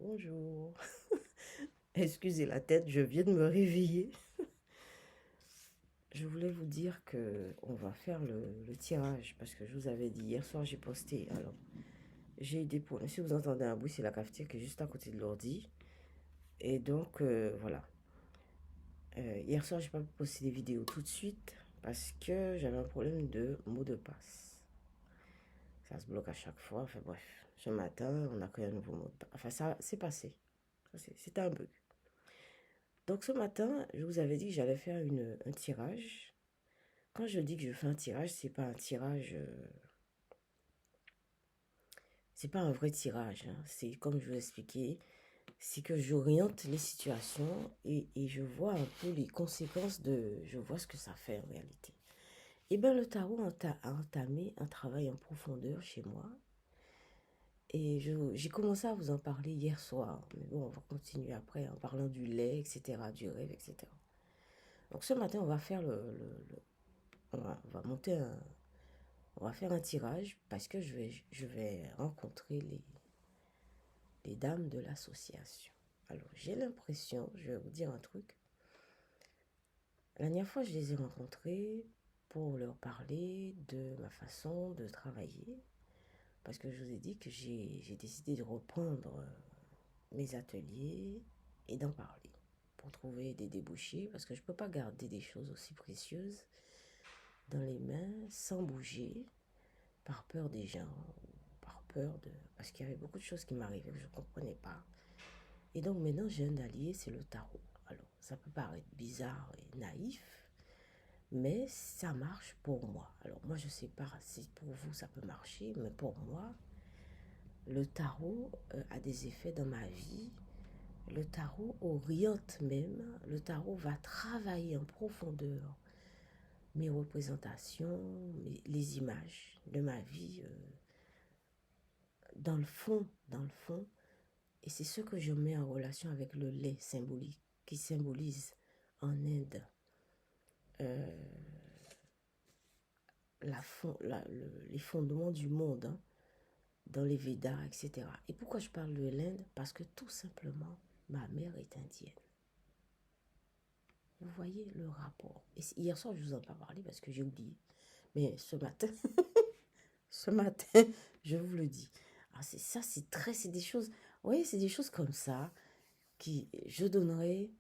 Bonjour. Excusez la tête, je viens de me réveiller. Je voulais vous dire que on va faire le tirage parce que je vous avais dit hier soir j'ai posté. Alors, j'ai eu des problèmes. Si vous entendez un bruit, c'est la cafetière qui est juste à côté de l'ordi. Et donc, voilà. Hier soir, j'ai pas pu poster des vidéos tout de suite parce que j'avais un problème de mot de passe. Ça se bloque à chaque fois. Enfin bref, ce matin, on a créé un nouveau mot de passe. Enfin, ça, c'est passé. C'était un bug. Donc ce matin, je vous avais dit que j'allais faire un tirage. Quand je dis que je fais un tirage, c'est pas un tirage, c'est pas un vrai tirage, hein. C'est comme je vous expliquais, c'est que j'oriente les situations et je vois un peu les conséquences je vois ce que ça fait en réalité. Et bien le tarot a entamé un travail en profondeur chez moi. Et j'ai commencé à vous en parler hier soir. Mais bon, on va continuer après en parlant du lait, etc., du rêve, etc. Donc ce matin, on va faire on va monter on va faire un tirage parce que je vais rencontrer les dames de l'association. Alors, j'ai l'impression, je vais vous dire un truc. La dernière fois, je les ai rencontrées pour leur parler de ma façon de travailler. Parce que je vous ai dit que j'ai décidé de reprendre mes ateliers et d'en parler. Pour trouver des débouchés. Parce que je ne peux pas garder des choses aussi précieuses dans les mains sans bouger. Par peur des gens, par peur de... Parce qu'il y avait beaucoup de choses qui m'arrivaient que je ne comprenais pas. Et donc maintenant, j'ai un allié, c'est le tarot. Alors, ça peut paraître bizarre et naïf, mais ça marche pour moi. Alors, moi, je ne sais pas si pour vous ça peut marcher, mais pour moi, le tarot a des effets dans ma vie. Le tarot oriente même. Le tarot va travailler en profondeur mes représentations, les images de ma vie dans le fond, et c'est ce que je mets en relation avec le lait symbolique, qui symbolise en Inde euh, les fondements du monde, hein, dans les Védas, etc. Et pourquoi je parle de l'Inde? Parce que tout simplement, ma mère est indienne. Vous voyez le rapport. Et hier soir, je vous en ai pas parlé parce que j'ai oublié. Mais ce matin, ce matin, je vous le dis. Ah, c'est ça, c'est des choses, vous voyez, c'est des choses comme ça qui, je donnerai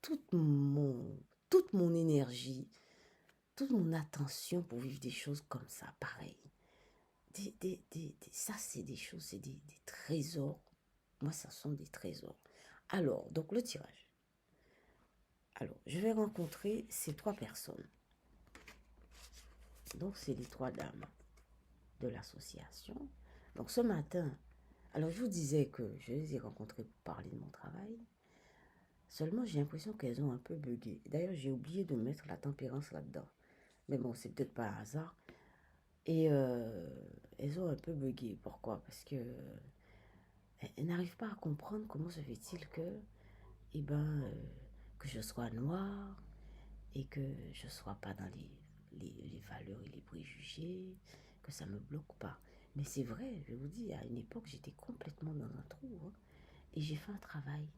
toute mon énergie, toute mon attention pour vivre des choses comme ça, pareil. Ça, c'est des choses, c'est des trésors. Moi, ça sont des trésors. Alors, donc le tirage. Alors, je vais rencontrer ces trois personnes. Donc, c'est les trois dames de l'association. Donc, ce matin, alors je vous disais que je les ai rencontrées pour parler de mon travail. Seulement, j'ai l'impression qu'elles ont un peu bugué. D'ailleurs, j'ai oublié de mettre la tempérance là-dedans. Mais bon, c'est peut-être pas un hasard. Et elles ont un peu bugué. Pourquoi? Parce que elles n'arrivent pas à comprendre comment se fait-il que, eh ben, que je sois noire et que je ne sois pas dans les valeurs et les préjugés, que ça ne me bloque pas. Mais c'est vrai, je vous dis, à une époque, j'étais complètement dans un trou, hein, et j'ai fait un travail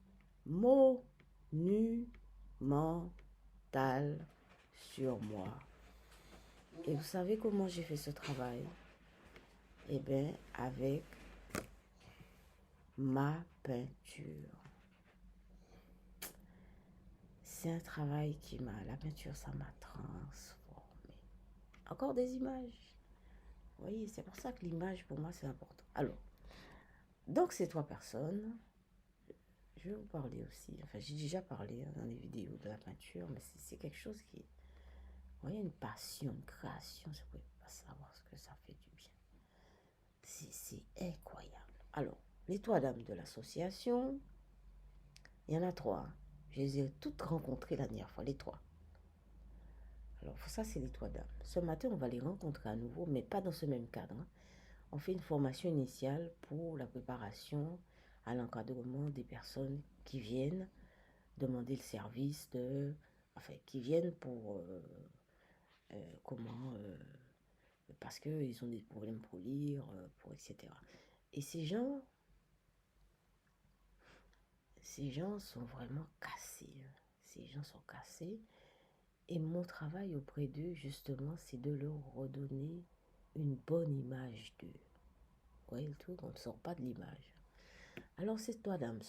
monumental sur moi. Et vous savez comment j'ai fait ce travail? Eh bien, avec ma peinture. C'est un travail la peinture, ça m'a transformé. Encore des images. Vous voyez, c'est pour ça que l'image, pour moi, c'est important. Alors, donc ces trois personnes, je vais vous parler aussi. Enfin, j'ai déjà parlé, hein, dans les vidéos de la peinture, mais c'est quelque chose qui, vous voyez, une passion, une création, vous ne pouvez pas savoir ce que ça fait du bien. C'est incroyable. Alors, les trois dames de l'association, il y en a trois, hein. Je les ai toutes rencontrées la dernière fois, les trois. Alors, ça, c'est les trois dames. Ce matin, on va les rencontrer à nouveau, mais pas dans ce même cadre, hein. On fait une formation initiale pour la préparation à l'encadrement des personnes qui viennent demander le service enfin, qui viennent pour, comment, parce qu'ils ont des problèmes pour lire, pour etc. Et ces gens, ces gens sont vraiment cassés. Ces gens sont cassés. Et mon travail auprès d'eux, justement, c'est de leur redonner une bonne image d'eux. Vous voyez le truc, on ne sort pas de l'image. Alors, c'est toi, dame.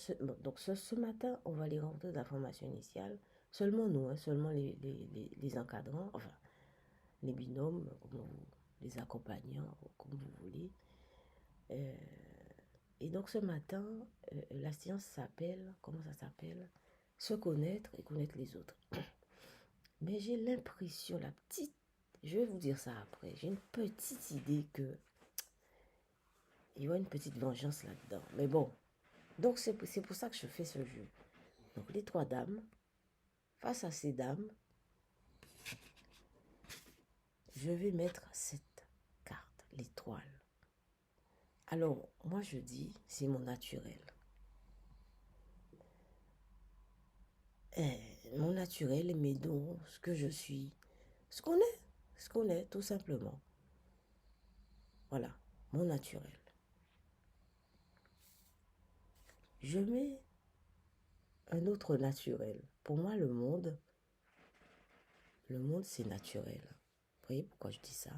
Donc, ce matin, on va aller rentrer dans la formation initiale. Seulement nous, seulement les encadrants, enfin, les binômes, les accompagnants, comme vous voulez. Et donc, ce matin, la séance s'appelle, comment ça s'appelle? Se connaître et connaître les autres. Mais j'ai l'impression, je vais vous dire ça après, j'ai une petite idée que il y a une petite vengeance là-dedans. Mais bon, donc c'est pour ça que je fais ce jeu. Donc les 3 dames, face à ces dames, je vais mettre cette carte, l'étoile. Alors, moi je dis, c'est mon naturel. Mon naturel, mes dons, ce que je suis, ce qu'on est, tout simplement. Voilà, mon naturel. Je mets un autre naturel. Pour moi, le monde, c'est naturel. Vous voyez pourquoi je dis ça?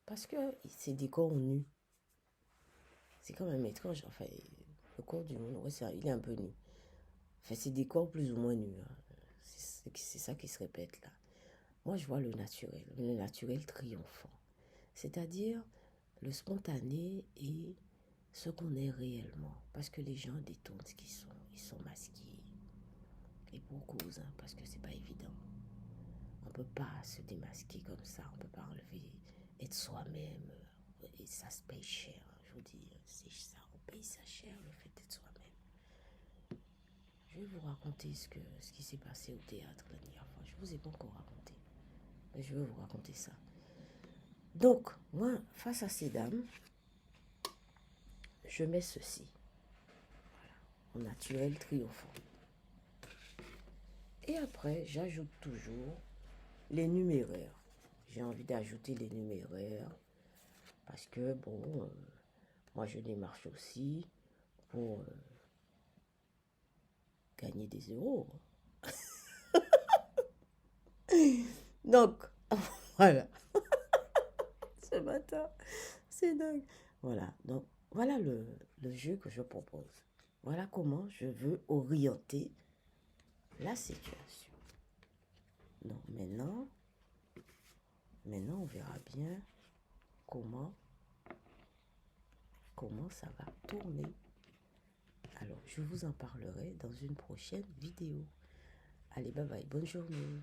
Parce que c'est des corps nus. C'est quand même étrange. Enfin, le corps du monde, ouais, il est un peu nu. Enfin, c'est des corps plus ou moins nus. C'est ça qui se répète là. Moi, je vois le naturel triomphant. C'est-à-dire le spontané et ce qu'on est réellement. Parce que les gens détournent ce qu'ils sont. Ils sont masqués. Et pour cause, parce que c'est pas évident. On peut pas se démasquer comme ça. On peut pas enlever, être soi-même. Et ça se paye cher. Je vous dis, c'est ça. On paye ça cher, le fait d'être soi-même. Je vais vous raconter ce qui s'est passé au théâtre la dernière fois. Je vous ai pas encore raconté. Mais je vais vous raconter ça. Donc, moi, face à ces dames, je mets ceci. Voilà. Mon naturel triomphant. Et après, j'ajoute toujours les numéraires. J'ai envie d'ajouter les numéraires parce que, bon, moi je démarche aussi pour gagner des euros. Donc, voilà. Ce matin, c'est dingue. Voilà, donc voilà le jeu que je propose. Voilà comment je veux orienter la situation. Donc maintenant, on verra bien comment ça va tourner. Alors, je vous en parlerai dans une prochaine vidéo. Allez, bye bye, bonne journée.